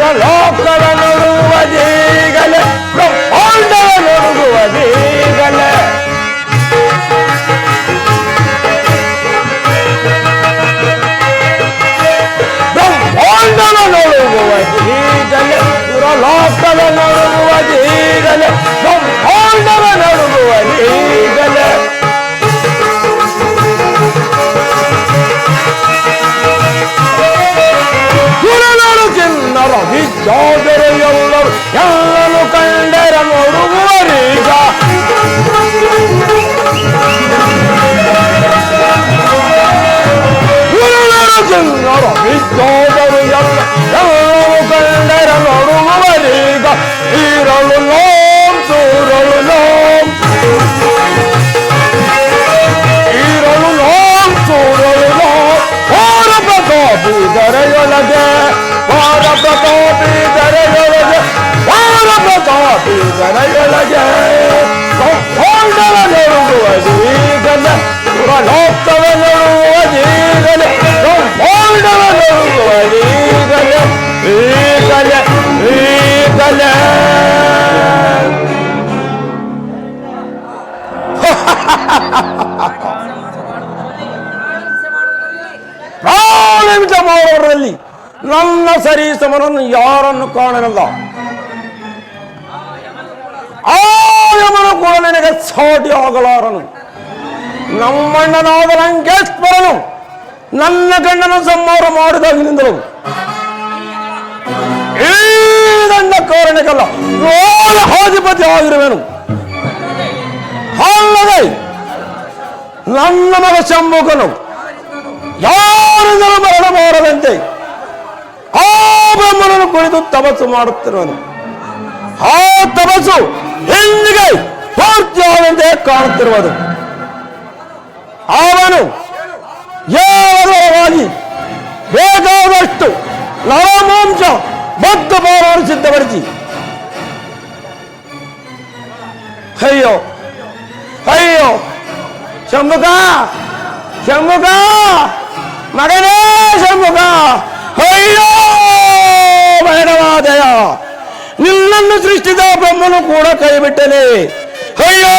ಲೋಕದ ನೋಡುವುದೀಗಲೇ ಬ್ರಹ್ಮಾಂಡವ ನೋಡುವುದೀಗಲೇ ಬ್ರಹ್ಮಾಂಡವ ನೋಡುವುದೀಗಲೇ ಲೋಕದ ನೋಡುವುದೀಗಲೇ ಬ್ರಹ್ಮಾಂಡವ ನೋಡುವುದೀಗಲೇ ಚಿನ್ನರ ವಿದ್ಯಾಧರು ಎಲ್ಲರೂ ಎಲ್ಲನು ಕಂಡರ ನೋಡುವರೀಗ ಚಿನ್ನರ ವಿದ್ಯಾಧರು ಎಲ್ಲನು ಕಂಡರ ನೋಡುವರೀಗ ಇರಲು ನೋಂ ಸೂರಲು ನೋಂ ಇರಲು ನೋಂ ಸೂರಲು ನೋಂ ಹೋರ ಪ್ರತಾಪಿ ದರೆಯೊಳಗೆ ವಾರ ಪ್ರತಾಪಿ ದರೆಯೊಳಗೆ ವಾರ ಪ್ರತಾಪಿ ದರೆಯೊಳಗೆ ಬ್ರಹ್ಮಾಂಡವ ನೋಡುವುದೀಗಲೇ ಸುರಲೋಕವ ನೋಡುವುದೀಗಲೇ ಬ್ರಹ್ಮಾಂಡವ ನೋಡುವುದೀಗಲೇ ಈಗಲೇ ಈಗಲೇ ಪ್ರಾಣಿಂಚ ಮಾಡುವವರಲ್ಲಿ ನನ್ನ ಸರಿಸಮನನ್ನು ಯಾರನ್ನು ಕಾಣಲಿಲ್ಲ. ಆ ಯಮನು ಕೂಡ ನನಗೆ ಸಾಟಿ ಆಗಲಾರನು. ನಮ್ಮಣ್ಣನಾದ ಲಂಕೇಶ್ವರನು ನನ್ನ ಗಂಡನ ಸಂಹಾರ ಮಾಡಿದಾಗಿನಿಂದಲೂ ಈ ನನ್ನ ಕಾರಣಕ್ಕಲ್ಲ ಅಧಿಪತಿ ಆಗಿರುವೆನು. ಅಲ್ಲದೆ ನನ್ನ ಮಗ ಶಂಭುಕನು ಯಾರಿಂದಲೂ ಮರಣ ಮಾಡದಂತೆ ಆ ಬ್ರಹ್ಮನನ್ನು ಕುಳಿತು ತಪಸ್ಸು ಮಾಡುತ್ತಿರುವನು. ಆ ತಪಸ್ಸು ಎಂದಿಗೆ ಪೂರ್ತಿಯಾದಂತೆ ಕಾಣುತ್ತಿರುವುದು. ಅವನು ಯಾವಾಗಿ ಬೇಕಾದಷ್ಟು ನರಮಾಂಸ ಬದ್ಧ ಪಾಲವನ್ನು ಸಿದ್ಧಪಡಿಸಿ ಅಯ್ಯೋ ಅಯ್ಯೋ ಶಂಭುಕ ಶಂಭುಕ ಮಗನೇ ಶಂಭುಕ ಅಯ್ಯೋ ಭೈರವಾದಯ ನಿನ್ನನ್ನು ಸೃಷ್ಟಿಸಿದ ಬ್ರಹ್ಮನು ಕೂಡ ಕೈ ಬಿಟ್ಟನೆ. ಅಯ್ಯೋ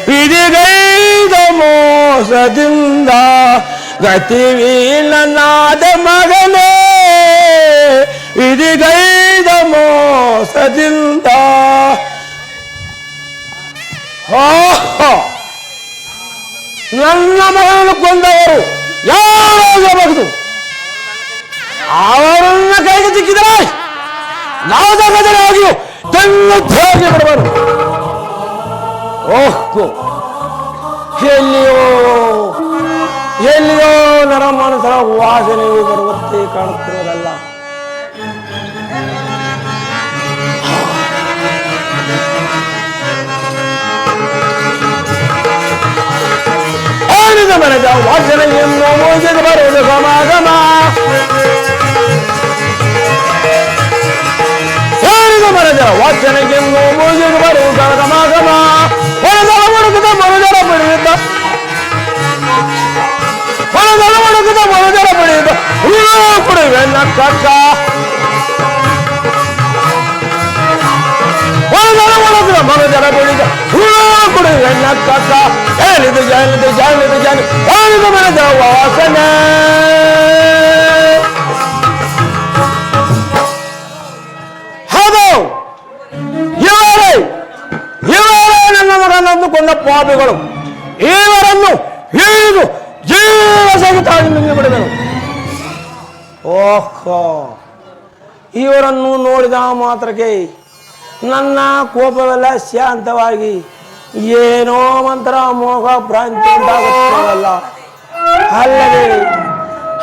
ವಿಧಿಗೈದ ಮೋಸದಿಂದ ಗತಿವೀನನಾದ ಮಗನೇ ವಿಧಿಗೈದ ಮೋಸದಿಂದ ನನ್ನ ಮಗನನ್ನು ಕೊಂದವರು ಯಾರಾಗಬಹುದು? ಅವರನ್ನ ಕೈಗೆ ಸಿಕ್ಕಿದರೆ ನಾವುದಾಗಿಯೂ ತೆನ್ನುತ್ತಾಗಿ ಬಿಡಬಾರದು. ಓಹೋ ಎಲ್ಲಿಯೋ ಎಲ್ಲಿಯೋ ನರಮನಸರ ವಾಸನೆಯು ಬರುವಂತೆ ಕಾಣುತ್ತಿರುವುದಲ್ಲ. ಮನದ ವಾಸನೆಯನ್ನು ಮೋಸದ ಬರುವುದು ಗಮಾಗಮ ಮನದ ವಾಸನೆಯನ್ನು ಮೋಸದ ಬರುವುದು ಗಮಾಗಮ ಹೊರದಳ ಮುಡುಕದ ಮನುಜರ ಪಡೆಯುತ್ತ ಹೊರದಳ ಮುಡುಕದ ಮನುಜರ ಪಡೆಯುತ್ತ ಕೊಡುವೆ ನಕ್ಕ ಹೊರದಳ ಮುಡುಕದ ಮನುಜರ ಪಡೆಯುತ್ತ ಕೊಡುವೆ ನಕ್ಕ ಹೇಳಿದು ಜಾನಿದು ಜಾನಿದು ಜಾನಿ ಹೇಳಿದು ಮನದ ವಾಸನೆ. ಹೌದು ಇವರೇ ಇವರೇ ನನ್ನ ಮಗನನ್ನು ಕೊಂದ ಪಾಪಿಗಳು. ಇವರನ್ನು ಹಿಡಿದು ಜೀವ ಸಹಿತಾಗಿ ಬಿಡಬೇಕು. ಓಹೋ ಇವರನ್ನು ನೋಡಿದ ಮಾತ್ರಕ್ಕೆ ನನ್ನ ಕೋಪವೆಲ್ಲ ಶಾಂತವಾಗಿ ಏನೋ ಮಂತ್ರ ಮೋಹ ಭ್ರಾಂತಿ ಉಂಟಾಗುತ್ತಲ್ಲ.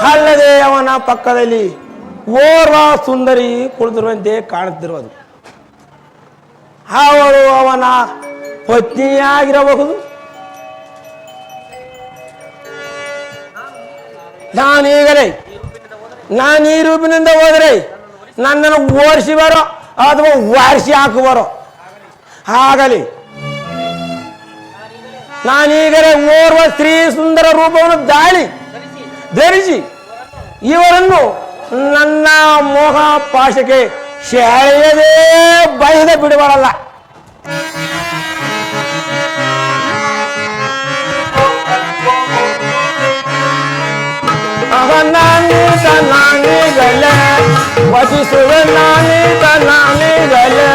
ಅಲ್ಲದೆ ಅವನ ಪಕ್ಕದಲ್ಲಿ ಓರ್ವ ಸುಂದರಿ ಕುಳಿತಿರುವಂತೆ ಕಾಣುತ್ತಿರುವುದು. ಅವಳು ಅವನ ಪತ್ನಿಯಾಗಿರಬಹುದು. ನಾನು ಈ ರೂಪಿನಿಂದ ಹೋದರೆ ನನ್ನನ್ನು ಓಡಿಸಿ ಬರೋ ಅಥವಾ ವಾರಿಸಿ ಹಾಕುವರೋ ಆಗಲಿ. ನಾನೀಗಲೇ ಓರ್ವ ಸ್ತ್ರೀ ಸುಂದರ ರೂಪವನ್ನು ಧರಿಸಿ ಇವರನ್ನು ನನ್ನ ಮೋಹ ಪಾಶಕ್ಕೆ ಸೆಳೆಯದೇ ಬಯದ ಬಿಡಬಾರಲ್ಲ. ನಾನೀತ ನಾನಿಗಲೆ ವಧಿಸುವ ನಾನೀತ ನಾನಿಗಲೆ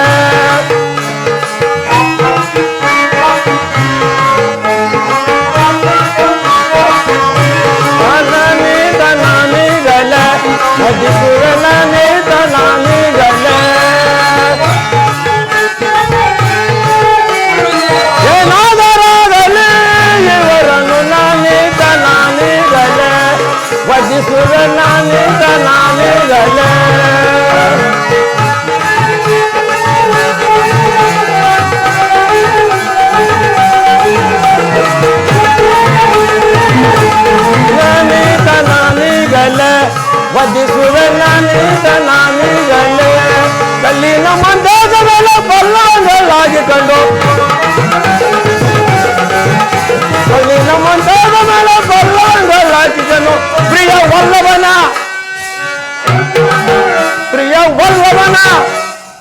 ನಾನೀತ ನಾನಿಗಲೆ ವಧಿಸುವ ನಾನೀತ ನಾನಿಗಲೆ ಏನಾದರಾಗಲಿ ಇವರನ್ನು ನಾನೀತ ನಾನಿಗಲೆ ವಧಿಸುವ ನಾನೀತ ನಾನಿಗಲೆ ನಾನೀತ ನಾನಿಗಲೆ ವಧಿಸುವ ನಾನೀತ ನಾನಿಗಲೆ ಕಲ್ಲಿನ ಮಂದದ ಮೇಲೆ ಪಲ್ಲಂಗಳಾಗಿಕೊಂಡು ಕಲ್ಲಿನ ಮಂದದ ಮೇಲೆ ಪಲ್ಲಂಗಳಾಗಿದ್ದನು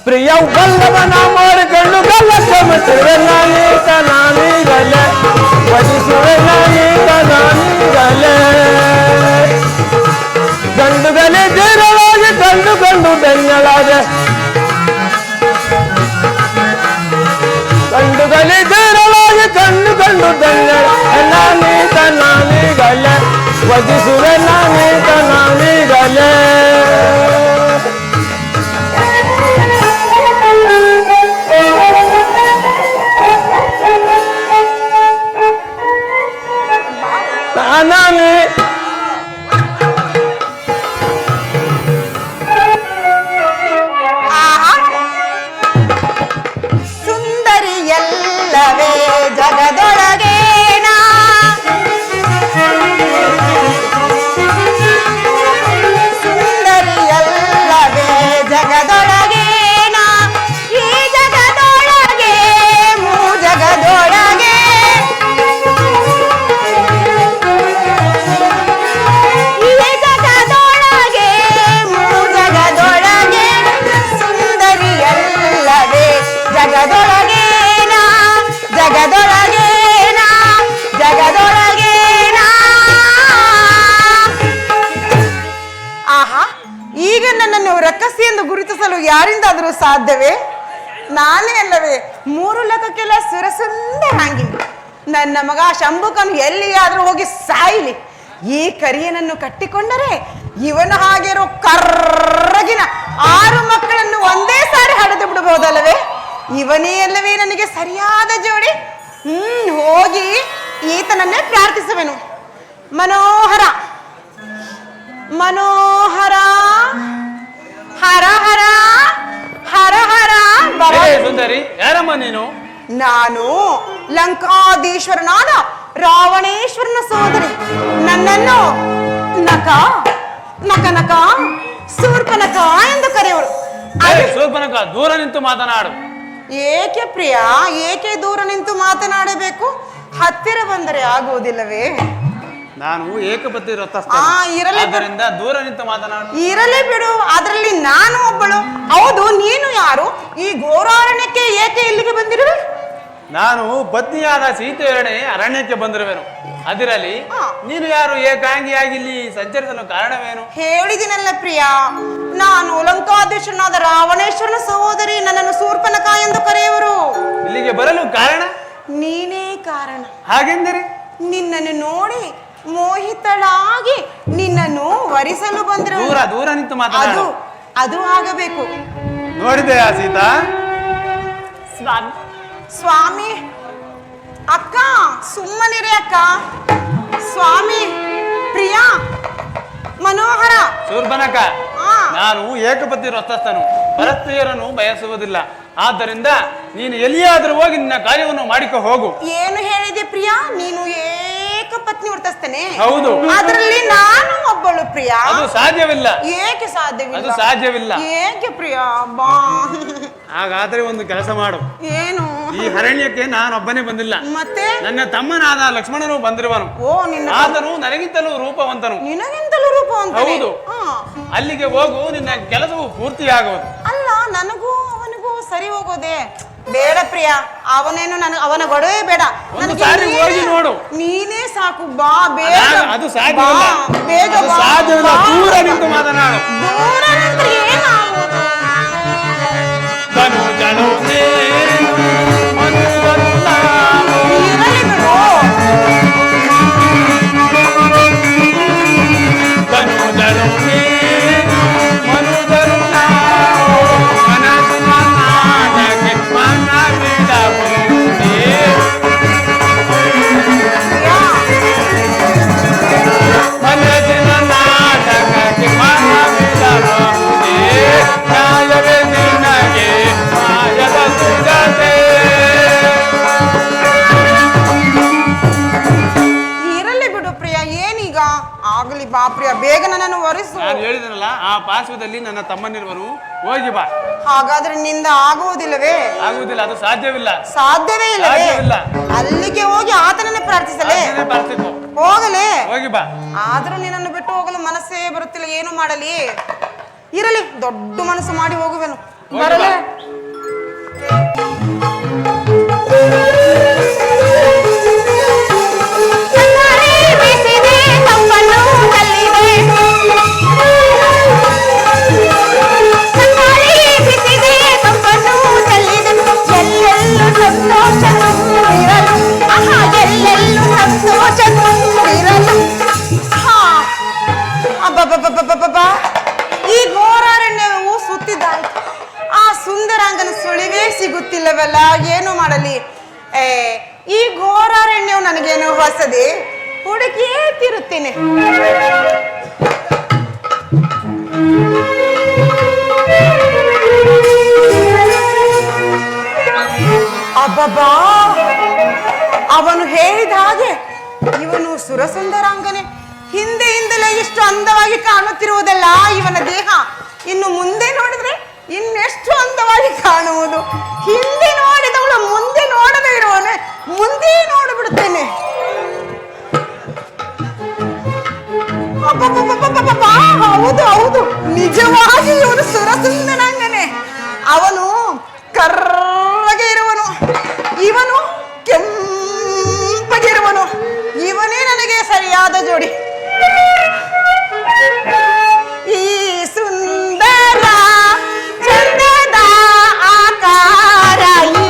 ಪ್ರಿಯ ವಲ್ಲಭನ ಮಾಡಿಕೊಂಡು ಕಲ್ಲಕ್ಕೆ ಮುಟ್ಟಿರುವೆ ನಾನೀತ ನಾನಿಗಲೆ ವಧಿಸುವೆ ನಾನೀತ ನಾನಿಗಲೆ ಗಂಡುಗಲಿ ಧೀರವಾಗಿ ಕಂಡುಕೊಂಡು ಧನ್ಯಳಾದೆ ಗಂಡುಗಲಿ ಧೀರವಾಗಿ ಕಂಡುಕೊಂಡು ಧನ್ಯಳ ನಾನೀತ ನಾನಿಗಲೆ ವಧಿಸುವೆ ನಾನೀತ ನಾನಿಗಲೆ ನಾನೇ ಸುಂದರಿಯಲ್ಲವೇ ಜಗದೊಳಗೇನಾ ಸುಂದರಿಯಲ್ಲವೇ ಜಗದೊಳಗೇನಾ ಈ ಜಗದೊಳಗೆ ಮೂ ಜಗದೊಳಗೆ ಈ ಜಗದೊಳಗೆ ಮೂ ಜಗದೊಳಗೆ ಸುಂದರಿಯಲ್ಲವೇ ಜಗದೊಳಗೇನಾ ಜಗದೊಳಗೇನಾ ಜಗದೊಳಗೇನಾ. ಆಹಾ, ಈಗ ನನ್ನನ್ನು ರಕ್ಕಸಿ ಎಂದು ಗುರುತಿಸಲು ಯಾರಿಂದಾದರೂ ಸಾಧ್ಯವೇ? ನಾನೇ ಅಲ್ಲವೇ ಮೂರು ಲೋಕಕ್ಕೆಲ್ಲ ಸುರಸುಂದರಾಂಗಿ. ನನ್ನ ಮಗ ಶಂಭುಕನು ಎಲ್ಲಿಯಾದರೂ ಹೋಗಿ ಸಾಯಿಲಿ. ಈ ಕರಿಯನನ್ನು ಕಟ್ಟಿಕೊಂಡರೆ ಇವನ ಹಾಗಿರೋ ಕರ್ರಗಿನ 6 ಮಕ್ಕಳನ್ನು ಒಂದೇ ಸಾರಿ ಹಡೆದು ಬಿಡಬಹುದಲ್ಲವೇ? ಇವನೇ ಅಲ್ಲವೇ ನನಗೆ ಸರಿಯಾದ ಜೋಡಿ. ಹೋಗಿ ಈತನನ್ನೇ ಪ್ರಾರ್ಥಿಸುವೆನು. ಮನೋಹರ ಮನೋಹರ ಹರ ಹರ ಹರ ಹರ ಸುಂದರಿ, ಯಾರಮ್ಮ ನೀನು? ನಾನು ಲಂಕಾಧೀಶ್ವರನಾದ ರಾವಣೇಶ್ವರನ ಸೋದರಿ. ನನ್ನನ್ನು ನಕ ನಕ ನಕ ಶೂರ್ಪನಖ ಎಂದು ಕರೆಯುವರು. ಶೂರ್ಪನಖ, ದೂರ ನಿಂತು ಮಾತನಾಡು. ಏಕೆ ಪ್ರಿಯ, ಏಕೆ ದೂರ ನಿಂತು ಮಾತನಾಡಬೇಕು? ಹತ್ತಿರ ಬಂದರೆ ಆಗುವುದಿಲ್ಲವೇ? ನಾನು ಏಕಪತಿ ವ್ರತಸ್ಥ, ಇರಲಿ, ಆದ್ದರಿಂದ ದೂರ ನಿಂತು ಮಾತನಾಡು. ಇರಲಿ ಬಿಡು, ಅದರಲ್ಲಿ ನಾನು ಒಬ್ಬಳು. ಹೌದು, ನೀನು ಯಾರು? ಈ ಘೋರಾರಣ್ಯಕ್ಕೆ ಏಕೆ ಇಲ್ಲಿಗೆ ಬಂದಿರುವೆ? ನಾನು ಪತ್ನಿಯಾದ ಸೀತೆಯೊಡನೆ ಅರಣ್ಯಕ್ಕೆ ಬಂದಿರುವೆನು. ಅದಿರಲಿ, ನೀನು ಯಾರು? ಏಕಾಂಗಿಯಾಗಿ ಇಲ್ಲಿ ಸಂಚರಿಸಲು ಕಾರಣವೇನು? ಹೇಳಿದಿನಲ್ಲ ಪ್ರಿಯ, ನಾನು ಲಂಕಾಧೀಶನಾದ ರಾವಣೇಶ್ವರನ ಸಹೋದರಿ. ನನ್ನನ್ನು ಶೂರ್ಪನಖ ಎಂದು ಕರೆಯುವರು. ಇಲ್ಲಿಗೆ ಬರಲು ಕಾರಣ? ನೀನೇ ಕಾರಣ. ಹಾಗೆಂದರೆ? ನಿನ್ನನ್ನು ನೋಡಿ ಮೋಹಿತಳಾಗಿ ನಿನ್ನನ್ನು ವರಿಸಲು ಬಂದಿರೋ. ದೂರ ದೂರ ನಿಂತು ಮಾತನಾಡು. ಅದು ಆಗಬೇಕು. ನೋಡಿದೆಯಾ ಸೀತಾ? ಸ್ವಾಮಿ ಸ್ವಾಮಿ ಅಕ್ಕ, ಸುಮ್ಮನಿರೆ ಅಕ್ಕ. ಸ್ವಾಮಿ, ಪ್ರಿಯಾ, ಮನೋಹರ, ಶೂರ್ಪನಖ, ನಾನು ಏಕಪತಿ ವ್ರತಸ್ಥನು, ಪರಸ್ತ್ರೀಯರನ್ನು ಬಯಸುವುದಿಲ್ಲ. ಆದ್ದರಿಂದ ನೀನು ಎಲ್ಲಿಯಾದರೂ ಹೋಗಿ ನಿನ್ನ ಕಾರ್ಯವನ್ನು ಮಾಡಿಕೊ ಹೋಗು. ಏನು ಹೇಳಿದೆ ಪ್ರಿಯಾ? ನೀನು ಏಕಪತಿ ಪತ್ನಿ ವರ್ತಿಸ್ತೇನೆ. ಹೌದು. ಅದರಲ್ಲಿ ನಾನು ಒಬ್ಬಳು ಪ್ರಿಯ. ಅದು ಸಾಧ್ಯವಿಲ್ಲ. ಏಕೆ ಸಾಧ್ಯವಿಲ್ಲ? ಅದು ಸಾಧ್ಯವಿಲ್ಲ. ಏಕೆ ಪ್ರಿಯ? ಬಾ. ಹಾಗಾದ್ರೆ ಒಂದು ಕೆಲಸ ಮಾಡು. ಏನು? ಈ ಅರಣ್ಯಕ್ಕೆ ನಾನೊಬ್ಬನೇ ಬಂದಿಲ್ಲ, ಮತ್ತೆ ನನ್ನ ತಮ್ಮನಾದ ಲಕ್ಷ್ಮಣನು ಬಂದಿರುವನು. ಓ, ನಿನ್ನ ಆದರೂ ನನಗಿಂತಲೂ ರೂಪವಂತನು. ನಿನಗಿಂತಲೂ ರೂಪವಂತ. ಹೌದು. ಅಲ್ಲಿಗೆ ಹೋಗು, ನಿನ್ನ ಕೆಲಸವು ಪೂರ್ತಿಯಾಗುವುದು. ಅಲ್ಲ, ನನಗೂ ಅವನಿಗೂ ಸರಿ ಹೋಗೋದೆ ಬೇಡ ಪ್ರಿಯ. ಅವನೇನು ಅವನ ಗೊಡವೆ ಬೇಡ. ಒಂದು ಸಾರಿ ಹೋಗಿ ನೋಡು. ನೀನೇ ಸಾಕು, ಬಾ ಬೇಗ. ಅದು ಸಾಧ್ಯವಿಲ್ಲ. ಬೇಗ ಅದು ಬಾ. ಸಾಧ್ಯವಿಲ್ಲ. ದೂರ ನಿಂತು ಮಾತನಾಡು. ದೂರ ನಿಂತ್ರೆ ಏನಾಗುವುದು? ಇರಲಿ ಬಿಡು. ಆಗಲಿ ಬಾ ಪ್ರಿಯ, ಬೇಗ ನನ್ನನ್ನು ವರಿಸು. ನಾನು ಹೇಳಿದನಲ್ಲ, ಆ ಪಾರ್ಶ್ವದಲ್ಲಿ ನನ್ನ ತಮ್ಮನಿರುವರು, ಹೋಗಿ ಬಾ. ಹಾಗಾದ್ರೆ ನಿಂದ ಆಗುವುದಿಲ್ಲವೇ? ಆಗುವುದಿಲ್ಲ, ಅದು ಸಾಧ್ಯವಿಲ್ಲ. ಸಾಧ್ಯವೇ ಇಲ್ಲವೇ? ಸಾಧ್ಯವಿಲ್ಲ. ಅಲ್ಲಿಗೆ ಹೋಗಿ ಆತನನ್ನೇ ಪ್ರಾರ್ಥಿಸಲೇ? ಹೋಗಲೇ? ಹೋಗಿ ಬಾ. ಆದ್ರೂ ನಿನ್ನನ್ನು ಬಿಟ್ಟು ಹೋಗಲು ಮನಸ್ಸೇ ಬರುತ್ತಿಲ್ಲ, ಏನು ಮಾಡಲಿ? ಇರಲಿ, ದೊಡ್ಡ ಮನಸ್ಸು ಮಾಡಿ ಹೋಗುವೆನು. ಬರಲೇ? ಈ ಘೋರಾರಣ್ಯವು ಸುತ್ತಿದ್ದಾಯ್ತು, ಆ ಸುಂದರಾಂಗನ ಸುಳಿವೇ ಸಿಗುತ್ತಿಲ್ಲವಲ್ಲ, ಏನು ಮಾಡಲಿ? ಈ ಘೋರಾರಣ್ಯವು ನನಗೇನು ಹೊಸದೆ, ಹುಡುಕಿಯೇ ತಿರುತ್ತೇನೆ. ಅಬ್ಬಬ್ಬಾ, ಅವನು ಹೇಳಿದ ಹಾಗೆ ಇವನು ಸುರಸುಂದರಾಂಗನೆ. ಹಿಂದೆಯಿಂದಲೇ ಇಷ್ಟು ಅಂದವಾಗಿ ಕಾಣುತ್ತಿರುವುದಲ್ಲ ಇವನ ದೇಹ. ಇನ್ನು ಮುಂದೆ ನೋಡಿದ್ರೆ ಇನ್ನೆಷ್ಟು ಅಂದವಾಗಿ ಕಾಣುವುದು. ಹಿಂದೆ ನೋಡಿದವಳು ಮುಂದೆ ನೋಡದೇ ಇರುವನೆ, ಮುಂದೆ ನೋಡಿಬಿಡುತ್ತೇನೆ. ಹೌದು ಹೌದು, ನಿಜವಾಗಿ ಇವನು ಸುರಸುಂದರಾಂಗನೆ. ಅವನು ಕರ್ರಗೆ ಇರುವನು, ಇವನು ಕೆಂಪಗಿರುವನು. ಇವನೇ ನನಗೆ ಸರಿಯಾದ ಜೋಡಿ. ಈ ಸುಂದರ ಚಂದದ ಆಕಾರ, ಈ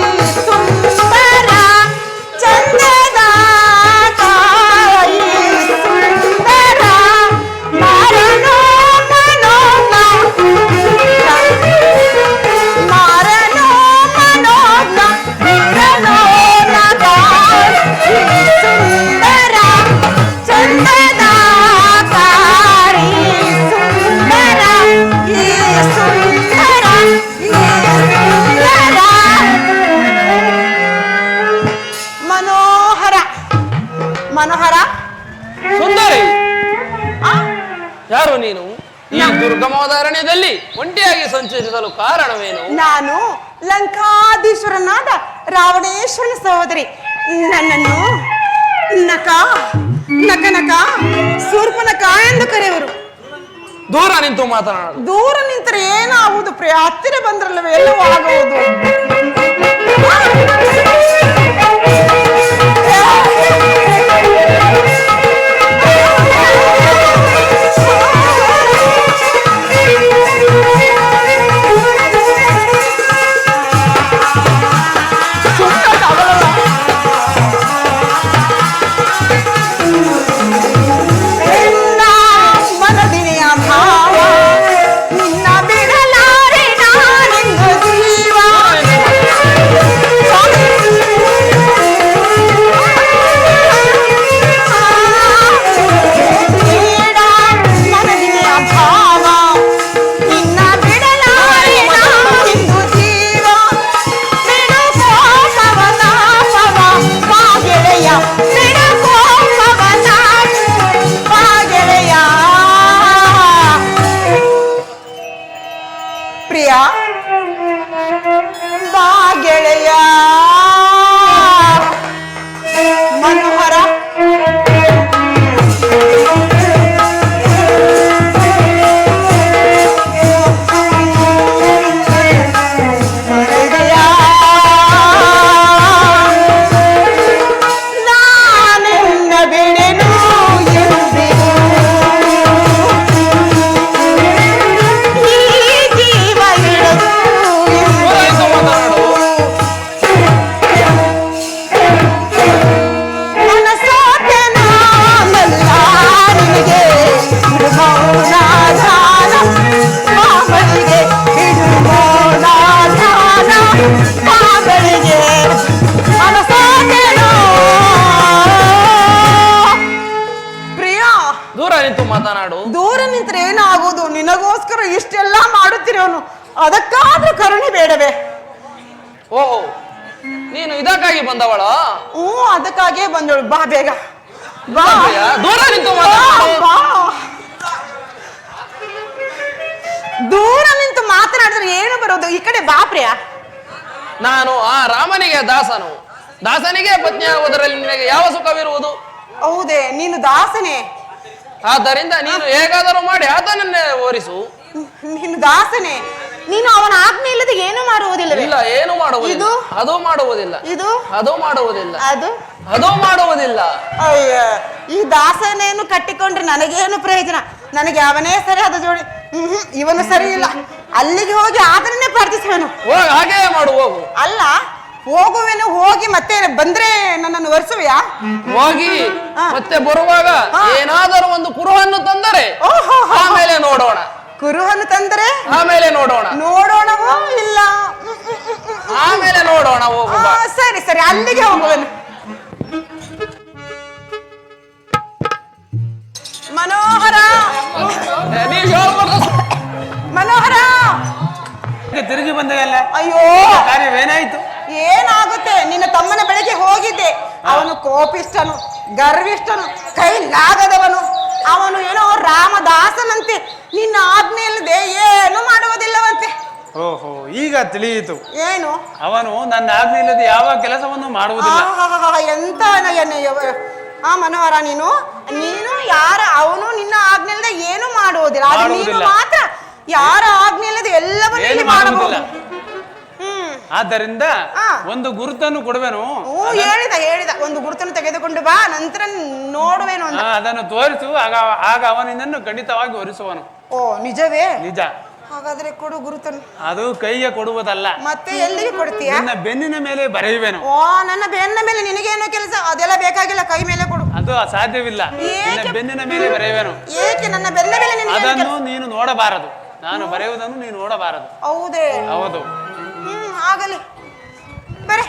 ಸುಂದರ ಚಂದದ ಆಕಾರ, ಈ ಸುಂದರ ಮಾರನೋ ಮನೋಜ್ಞ, ಮಾರನೋ ಮನೋಜ್ಞ ವೀರನೋ ನಗಾರ, ಈ ಸುಂದರ ಚಂದದ ಆಕಾರ, ಈ ಸುಂದರ, ಈ ಸುಂದರ, ಈ ಸುಂದರ ಮನೋಹರ. ಮನೋಹರ ಸುಂದರಿ, ಯಾರು ನೀನು? ಈ ದುರ್ಗಮವಾದ ಅರಣ್ಯದಲ್ಲಿ ಒಂಟಿಯಾಗಿ ಸಂಚರಿಸಲು ಕಾರಣವೇನು? ನಾನು ಲಂಕಾಧೀಶ್ವರನಾದ ರಾವಣೇಶ್ವರನ ಸಹೋದರಿ. ನನ್ನನ್ನು ನಕ ನಕ ನಕ ಶೂರ್ಪನಖ ಎಂದು ಕರೆಯುವರು. ದೂರ ನಿಂತು ಮಾತನಾಡು. ದೂರ ನಿಂತರೆ ಏನಾಗುವುದು ಪ್ರಿಯ? ಹತ್ತಿರ ಬಂದ್ರಲ್ಲವೇ ಎಲ್ಲವೂ ಆಗುವುದು. ಭಾವ ನಿನ್ನ ಬಿಡಲಾರೆ ನಾನೆಂದು ಜೀವ ಓಹೋ, ನೀನು ಇದಕ್ಕಾಗಿ ಬಂದವಳ? ಹ್ಞೂ, ಅದಕ್ಕಾಗಿಯೇ ಬಂದಳು. ಬಾ ಬೇಗ ಬಾ. ಪ್ರಿಯ, ದೂರ ನಿಂತು ಬಾ, ಮಾತಾಡು. ಬಾ. ದೂರ ನಿಂತು ಮಾತನಾಡಿದ್ರೆ ಏನು ಬರೋದು? ಈ ಕಡೆ ಬಾ ಪ್ರಿಯ. ನಾನು ಆ ರಾಮನಿಗೆ ದಾಸನು. ದಾಸನಿಗೆ ಪತ್ನಿಯಾಗುವುದರಲ್ಲಿ ನಿನಗೆ ಯಾವ ಸುಖವಿರುವುದು? ಹೌದೇ, ನೀನು ದಾಸನೇ. ಆದ್ದರಿಂದ ನೀನು ಹೇಗಾದರೂ ಮಾಡಿ ಆತನನ್ನೇ ಓರಿಸು. ನೀನು ದಾಸನೇ. ನೀನು ಅವನ ಆಜ್ಞೆ ಇಲ್ಲದೆ ಏನು ಮಾಡುವುದಿಲ್ಲವೇ? ಇಲ್ಲ, ಏನು ಮಾಡುವುದಿಲ್ಲ. ಇದು? ಅದು ಮಾಡುವುದಿಲ್ಲ. ಇದು? ಅದು ಮಾಡುವುದಿಲ್ಲ. ಅದು ಮಾಡುವುದಿಲ್ಲ. ಅಯ್ಯ, ಈ ದಾಸನೇನು ಕಟ್ಟಿಕೊಂಡ್ರೆ ನನಗೇನು ಪ್ರಯೋಜನ? ನನಗೆ ಅವನೇ ಸರಿ ಆದ ಜೋಡಿ. ಇವನು ಸರಿ ಇಲ್ಲ. ಅಲ್ಲಿಗೆ ಹೋಗಿ ಆತನನ್ನೇ ಪ್ರಾರ್ಥಿಸುವೆನು. ಹಾಗೇ ಮಾಡು, ಹೋಗು. ಅಲ್ಲ, ಹೋಗುವೆನು. ಹೋಗಿ ಮತ್ತೆ ಬಂದ್ರೆ ನನ್ನನ್ನು ಒರೆಸುವೆಯಾ? ಹೋಗಿ ಮತ್ತೆ ಬರುವಾಗ ಏನಾದರೂ ಒಂದು ಕುರುಹನ್ನು ತಂದರೆ ಆಮೇಲೆ ನೋಡೋಣ. ಕುರುಹನ್ನು ತಂದರೆ ಆಮೇಲೆ ನೋಡೋಣ. ನೋಡೋಣವೋ ಇಲ್ಲ? ಆಮೇಲೆ ನೋಡೋಣ, ಹೋಗು. ಸರಿ ಸರಿ, ಅಲ್ಲಿಗೆ ಹೋಗುವೆನು. ಮನೋಹರ, ಮನೋಹರ, ತಿರುಗಿ ಬಂದೆಯಲ್ಲ, ಅಯ್ಯೋ ಕಾರ್ಯವೇನಾಯ್ತು? ಏನಾಗುತ್ತೆ? ನಿನ್ನ ತಮ್ಮನ ಬಳಿಗೆ ಹೋಗಿದ್ದೆ. ಅವನು ಕೋಪಿಷ್ಟನು, ಗರ್ವಿಷ್ಠನು, ಕೈಲಾಗದವನು. ಅವನು ಏನೋ ರಾಮದಾಸನಂತೆ. ನಿನ್ನ ಆಜ್ಞೆ ಇಲ್ಲದೆ ಏನು ಮಾಡುವುದಿಲ್ಲವಂತೆ. ಓಹೋ, ಈಗ ತಿಳಿಯಿತು. ಏನು? ಅವನು ನನ್ನ ಆಜ್ಞೆ ಇಲ್ಲದೆ ಯಾವ ಕೆಲಸವನ್ನು ಮಾಡುವುದಿಲ್ಲ. ಎಂತ ಮನೋಹರ, ನೀನು ಯಾರ ಅವನು ನಿನ್ನ ಆಜ್ಞೆ ಇಲ್ಲದೆ ಏನು ಮಾಡುವುದಿಲ್ಲ. ಆದ್ರೆ ನೀನು ಮಾತ್ರ ಯಾರ ಆಜ್ಞೆ ಇಲ್ಲದೆ ಎಲ್ಲವನ್ನೂ ಮಾಡಬಹುದು. ಆದ್ದರಿಂದ ಒಂದು ಗುರುತನ್ನು ಕೊಡುವೆನು. ಹೇಳಿದ ಒಂದು ಗುರುತನ್ನು ತೆಗೆದುಕೊಂಡು ಬಾ, ನಂತರ ನೋಡುವೇನು ಅಂತ. ಅದನ್ನು ತೋರಿಸು, ಆಗ ಅವನಿಂದನ್ನು ಖಂಡಿತವಾಗಿ ಒರೆಸುವನು. ಓ, ನಿಜವೇ? ನಿಜ. ಹಾಗಾದ್ರೆ ಕೊಡು ಗುರುತನ್ನು. ಅದು ಕೈಗೆ ಕೊಡುವುದಲ್ಲ. ಮತ್ತೆ ಎಲ್ಲಿಗೆ ಕೊಡ್ತೀಯ? ನನ್ನ ಬೆನ್ನಿನ ಮೇಲೆ ಬರೆಯುವೆನು. ಓ, ನನ್ನ ಬೆನ್ನ ಮೇಲೆ ನಿನಗೇನೋ ಕೆಲಸ? ಅದೆಲ್ಲ ಬೇಕಾಗಿಲ್ಲ, ಕೈ ಮೇಲೆ ಕೊಡು. ಅದು ಸಾಧ್ಯವಿಲ್ಲ. ನನ್ನ ಬೆನ್ನಿನ ಮೇಲೆ ಬರೆಯುವೆನು. ಏಕೆ ನನ್ನ ಬೆನ್ನ ಮೇಲೆ ನಿನಗೆ? ಅದನ್ನು ನೀನು ನೋಡಬಾರದು. ನಾನು ಬರೆಯುವುದನ್ನು ನೀನು ನೋಡಬಾರದು. ಹೌದೇ? ಹೌದು. ಆಗಲಿ, ಬರೆ.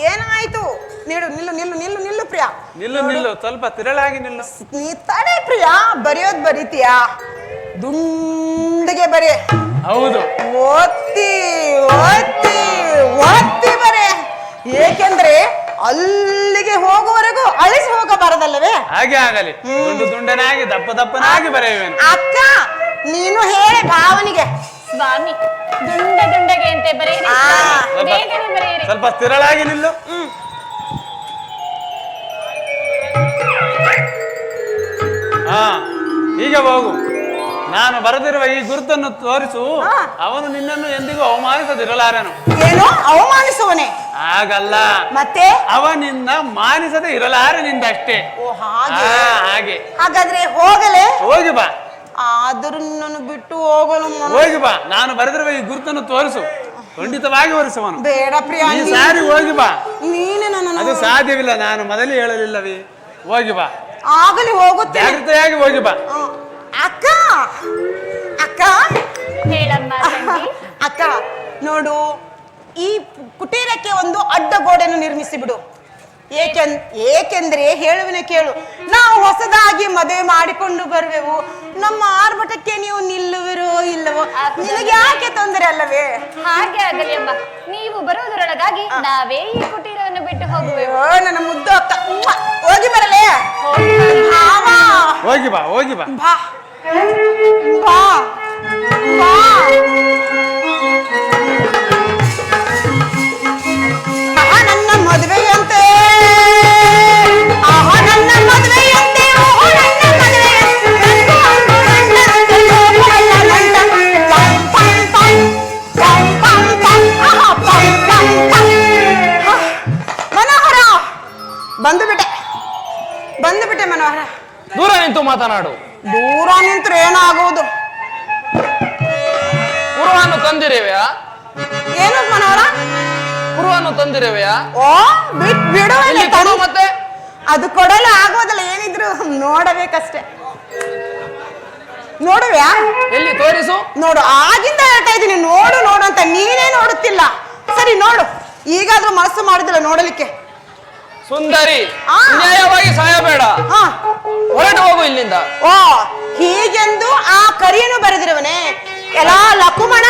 ಏನಾಯ್ತು? ನಿಲ್ಲು ನಿಲ್ಲು ನಿಲ್ಲು ನಿಲ್ಲು ಪ್ರಿಯಾ. ನಿಲ್ಲು, ಸ್ವಲ್ಪ ತಿರಳಾಗಿ ನಿಲ್ಲು. ನೀ ತಡೆ ಪ್ರಿಯಾ. ಬರೆಯೋದ್ ಬರೀತೀಯಾ? ದುಂಡಗೆ ಬರೆ. ಹೌದು. ಒತ್ತಿ ಒತ್ತಿ ಒತ್ತಿ ಬರೆ. ಏಕೆಂದ್ರೆ ಅಲ್ಲಿಗೆ ಹೋಗುವವರೆಗೂ ಅಳಿಸಿ ಹೋಗಬಾರದಲ್ಲವೇ? ಹಾಗೆ ಆಗಲಿ. ದುಂಡನಾಗಿ ದಪ್ಪನಾಗಿ ಬರೆಯುವೆನು. ಅಕ್ಕ, ನೀನು ಹೇಳಿ ಭಾವನಿಗೆ. ಸ್ವಾಮಿ, ದುಂಡಗೆ ಅಂತೆ ಬರೆಯಿರಿ. ಬೇಗನೆ ಬರೆಯಿರಿ. ಸ್ವಲ್ಪ ಸ್ಥಿರಳಾಗಿ ನಿಲ್ಲು. ಈಗ ಹೋಗು. ನಾನು ಬರೆದಿರುವ ಈ ಗುರುತನ್ನು ತೋರಿಸು. ಅವನು ನಿನ್ನನ್ನು ಎಂದಿಗೂ ಅವಮಾನಿಸದಿರಲಾರನು. ಏನು? ಅವಮಾನಿಸುವನೆ? ಹಾಗಲ್ಲ, ಮತ್ತೆ ಅವನಿಂದ ಮಾನಿಸದೆ ಇರಲಾರನಿಂದಷ್ಟೇ. ಓ, ಹಾಗೆ. ಹಾಗೆ. ಹಾಗಾದ್ರೆ ಹೋಗಲೇ? ಹೋಗಿ ಬಾ. ಆದರೂ ನಿನ್ನನ್ನು ಬಿಟ್ಟು ಹೋಗಲು ಹೋಗಿ ಬಾ. ನಾನು ಬರೆದಿರುವ ಈ ಗುರುತನ್ನು ತೋರಿಸು, ಖಂಡಿತವಾಗಿ ಒರೆಸುವನು. ಬೇಡ ಪ್ರಿಯಾ, ಸಾರಿ ಹೋಗಿ ಬಾ. ನೀನೆ ನನ್ನ. ಅದು ಸಾಧ್ಯವಿಲ್ಲ, ನಾನು ಮೊದಲೇ ಹೇಳಲಿಲ್ಲವೇ? ಹೋಗಿ ಬಾ. ಆಗಲಿ, ಹೋಗುತ್ತೇನೆ. ಜಾಗ್ರತೆಯಾಗಿ ಹೋಗಿ ಬಾ. ಅಕ್ಕ, ಅಕ್ಕ, ಹೇಳಮ್ಮ ತಂಗಿ. ಅಕ್ಕ ನೋಡು, ಈ ಕುಟೀರಕ್ಕೆ ಒಂದು ಅಡ್ಡ ಗೋಡೆಯನ್ನು ನಿರ್ಮಿಸಿ ಬಿಡು. ಏಕೆಂದ್ರೆ ಹೇಳುವಿನ ಕೇಳು, ನಾವು ಹೊಸದಾಗಿ ಮದುವೆ ಮಾಡಿಕೊಂಡು ಬರುವೆವು. ನಮ್ಮ ಆರ್ಭಟಕ್ಕೆ ನೀವು ನಿಲ್ಲುವಿರೋ ಇಲ್ಲವೋ? ನಿನಗೆ ಯಾಕೆ ತೊಂದರೆ ಅಲ್ಲವೇ? ಹಾಗೆ ಆಗಲಿ ಅಮ್ಮ. ನೀವು ಬರುವುದರೊಳಗಾಗಿ ನಾವೇ ಈ ಕುಟೀರವನ್ನು ಬಿಟ್ಟು ಹೋಗುವೆವು. ನನ್ನ ಮುದ್ದು ಅಕ್ಕ, ಹೋಗಿ ಬರಲೇ? ಹೋಗಿ ಬಾ, ಹೋಗಿ ಬಾ. ಬಾ ಬಾ ಬಾ. ನನ್ನ ಮದುವೆಯಂತೆ, ನನ್ನ ಮದುವೆಯಂತೆ, ನನ್ನ ಮನೋಹರ, ಬಂದು ಬಿಟ್ಟೆ ಮನೋಹರ. ದೂರ ನಿಂತು ಮಾತನಾಡು. ದೂರ ನಿಂತ್ರೆ ಏನಾಗುವುದು? ಕುರುವನ್ನು ತಂದಿರುವೆಯಾ? ಏನು ಮನೋಹರ? ಕುರುವನ್ನು ತಂದಿರುವೆಯಾ? ಓ, ಬಿಡು. ಮತ್ತೆ ಅದು ಕೊಡಲು ಆಗೋದಲ್ಲ, ಏನಿದ್ರು ನೋಡಬೇಕಷ್ಟೇ. ನೋಡುವ್ಯಾ? ಎಲ್ಲಿ ತೋರಿಸು. ನೋಡು, ಆಗಿಂದ ಹೇಳ್ತಾ ಇದ್ದೀನಿ ನೋಡು ನೋಡು ಅಂತ. ನೀನೇ ನೋಡುತ್ತಿಲ್ಲ. ಸರಿ ನೋಡು, ಈಗಾದ್ರೂ ಮನಸ್ಸು ಮಾಡಿದಿಲ್ಲ ನೋಡಲಿಕ್ಕೆ. ಸುಂದರಿ, ನ್ಯಾಯವಾಗಿ ಸಾಯಬೇಡ. ಹೊರಟು ಹೋಗು ಇಲ್ಲಿಂದ. ಓ, ಹೀಗೆಂದು ಆ ಕರಿಯನ್ನು ಬರೆದಿರುವನೆ. ಎಲ್ಲ ಲಕುಮಣ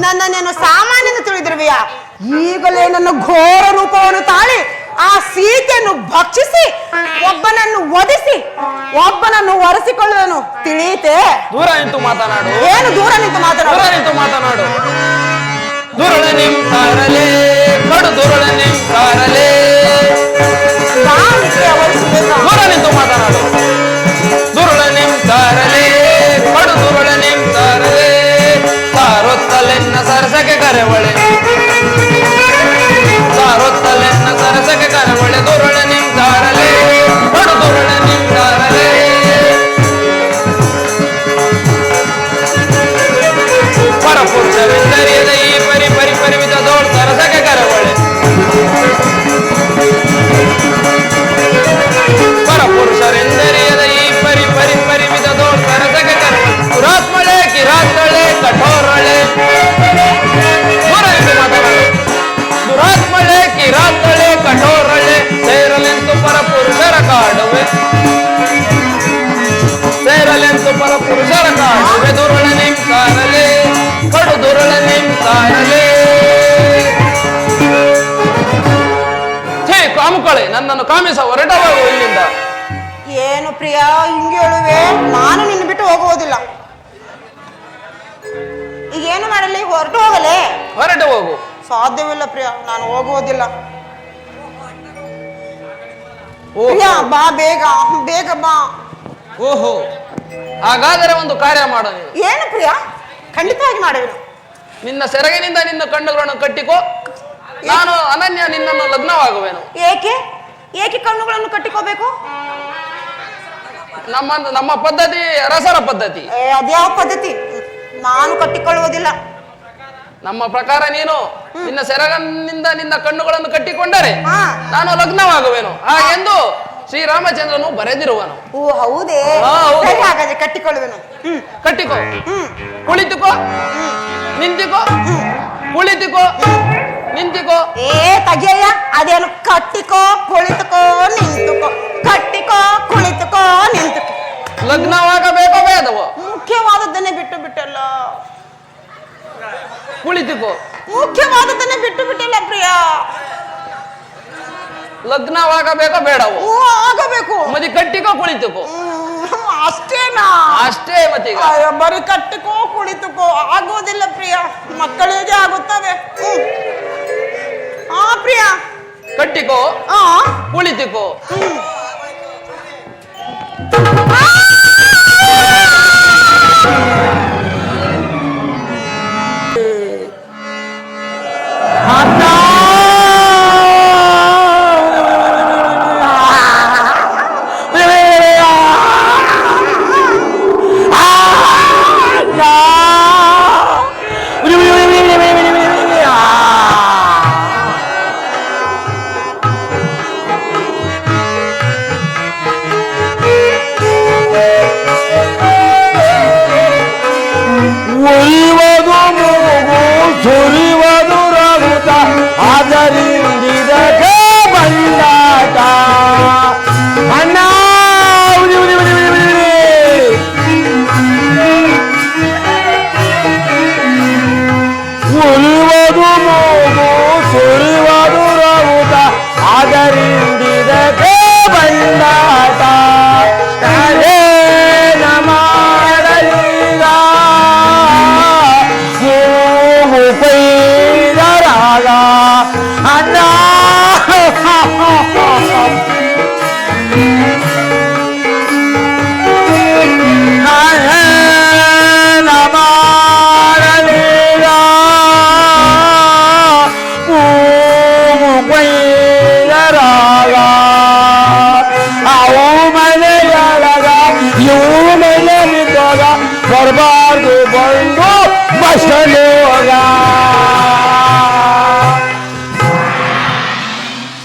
ನನ್ನನ್ನೇನು ಸಾಮಾನ್ಯನ ತಿಳಿದಿರುವೆಯಾ? ಈಗಲೇ ನನ್ನ ಘೋರ ರೂಪವನ್ನು ತಾಳಿ ಆ ಸೀತೆಯನ್ನು ಭಕ್ಷಿಸಿ ಒಬ್ಬನನ್ನು ವಧಿಸಿ ಒಬ್ಬನನ್ನು ಒರೆಸಿಕೊಳ್ಳುವನು, ತಿಳಿಯಿತೆ? ದೂರ ನಿಂತು ಮಾತನಾಡು. ಏನು ದೂರ ನಿಂತು ಮಾತನಾಡು? ದೂರ ನಿಂತು ಮಾತನಾಡು. ದುರುಳ ನಿಂತಾರಲೇ ಕಡು ದುರುಳ ನಿಂತಾರಲೇ. ದೂರ ನಿಂತು ಮಾತನಾಡು. ದುರುಳ ನಿಂತಾರಲೇ ಕಡು ದುರುಳ ನಿಂತಾರಲೇ. ಸಾರೊತ್ತಲೆನ್ನ ಸರಸಕ್ಕೆ ಕರೆವಳೆ, ಸಾರೊತ್ತಲೆನ್ನ ಸರಸಕ್ಕೆ ಕರೆವಳೆ. ದುರುಳ ನಿಂತಾರಲೇ ಕಡು ದುರುಳ ನಿಂತಾರಲೇ. ಪರಪುರುಷವೆಂದರಿಯದ ಈ ಪರಿ ಪರಿ ಪರಿಮಿತ ದೋಳ್ ಸರಸಕ್ಕೆ ಕರೆವಳೆ. ಪರಪುರುಷರೆಂದರಿಯದ ಈ ಪರಿ ಪರಿ ಪರಿಮಿತ ದೋಳ್ ಸರಸಕ್ಕೆ ಕರೆವಳೆ. ಪುರಾತ್ಮಳೆ ಕಿರಾತಳೆ ಕಠೋರಳೆ. ದೂರ ನಿಂತು ಮಾತನಾಡು. ದುರಾತ್ಮಳೆ ಕಿರಾತಳೆ ಕಠೋರಳೆ. ಸೇರಲೆಂತು ಪರಪುರುಷರ ಕಾಡುವೆ, ಸೇರಲೆಂತು ಪರಪುರುಷರ ಕಾಡುವೆ. ದುರುಳ ನಿಂತಾರಲೇ ಕಡು ದುರುಳ ನಿಂತಾರಲೇ. ಛೇ ಕಾಮುಕಳೆ, ನನ್ನನ್ನು ಕಾಮಿಸ ಹೊರಟವಾಗ ಇಲ್ಲಿಂದ. ಏನು ಪ್ರಿಯ ಹಿಂಗೆ ಹೇಳುವೆ? ನಾನು ನಿನ್ನ ಬಿಟ್ಟು ಹೋಗುವುದಿಲ್ಲ. ಈಗ ಏನು ಮಾಡಲಿ? ಹೊರಟು ಹೋಗಲೇ? ಹೊರಟು ಹೋಗು. ಸಾಧ್ಯವಿಲ್ಲ ಪ್ರಿಯ, ನಾನು ಹೋಗುವುದಿಲ್ಲ. ಓಹೋ. ಪ್ರಿಯ ಬಾ, ಬೇಗ ಬೇಗ ಬಾ. ಓಹೋ, ಹಾಗಾದರೆ ಒಂದು ಕಾರ್ಯ ಮಾಡು ನೀನು. ಏನು ಪ್ರಿಯ? ಖಂಡಿತವಾಗಿ ಮಾಡುವೆನು. ನಿನ್ನ ಸೆರಗಿನಿಂದ ನಿನ್ನ ಕಣ್ಣುಗಳನ್ನು ಕಟ್ಟಿಕೋ, ನಾನು ಅನನ್ಯ ನಿನ್ನನ್ನು ಲಗ್ನವಾಗುವೆನು. ಏಕೆ ಏಕೆ ಕಣ್ಣುಗಳನ್ನು ಕಟ್ಟಿಕೋಬೇಕು? ನಮ್ಮ ಪದ್ಧತಿ ಅರಸರ ಪದ್ಧತಿ. ಅದ್ಯಾವ ಪದ್ಧತಿ? ನಾನು ಕಟ್ಟಿಕೊಳ್ಳುವುದಿಲ್ಲ. ನಮ್ಮ ಪ್ರಕಾರ ನೀನು ನಿನ್ನ ಸೆರಗನಿಂದ ನಿನ್ನ ಕಣ್ಣುಗಳನ್ನು ಕಟ್ಟಿಕೊಂಡರೆ ಹಾ. ನಾನು ಲಗ್ನವಾಗುವೆನು ಹಾಗೆಂದು ಶ್ರೀರಾಮಚಂದ್ರನು ಬರೆದಿರುವನು. ಓ ಹೌದೇ? ಹಾ, ಹೌದು. ಸರಿ, ಹಾಗಾದ್ರೆ ಕಟ್ಟಿಕೊಳ್ಳುವೆನು. ಕಟ್ಟಿಕೋ, ಕುಳಿತುಕೋ, ನಿಂತಿಕೋ, ಕುಳಿತುಕೋ, ನಿಂತಿಕೋ. ತಗೆಯ ಅದೇನು ಕಟ್ಟಿಕೋ ಕುಳಿತುಕೋ ನಿಂತುಕೋ, ಕಟ್ಟಿಕೋ ಕುಳಿತುಕೋ ನಿಂತುಕೋ. ಲಗ್ನವಾಗಬೇಕೋ ಬೇಡವೋ? ಮುಖ್ಯವಾದದ್ದನ್ನೇ ಬಿಟ್ಟು ಬಿಟ್ಟಲ್ಲ. ಕುಳಿತುಕೋ. ಮುಖ್ಯವಾದದ್ದನ್ನೇ ಬಿಟ್ಟು ಬಿಟ್ಟಲ್ಲ ಪ್ರಿಯ. ಲಗ್ನವಾಗಬೇಕೋ ಬೇಡವೋ? ಆಗಬೇಕು. ಮದಿ ಕಟ್ಟಿಕೋ, ಕುಳಿತುಕೋ. ಅಷ್ಟೇನಾ? ಅಷ್ಟೇ ಮತ್ತೀಗ. ಬರೀ ಕಟ್ಟಿಕೋ ಕುಳಿತುಕೋ ಆಗೋದಿಲ್ಲ ಪ್ರಿಯ, ಮಕ್ಕಳಿಗೆ ಆಗುತ್ತವೆ. ಪ್ರಿಯ ಕಟ್ಟಿಕೋ, ಆ ಕುಳಿತುಕೋ,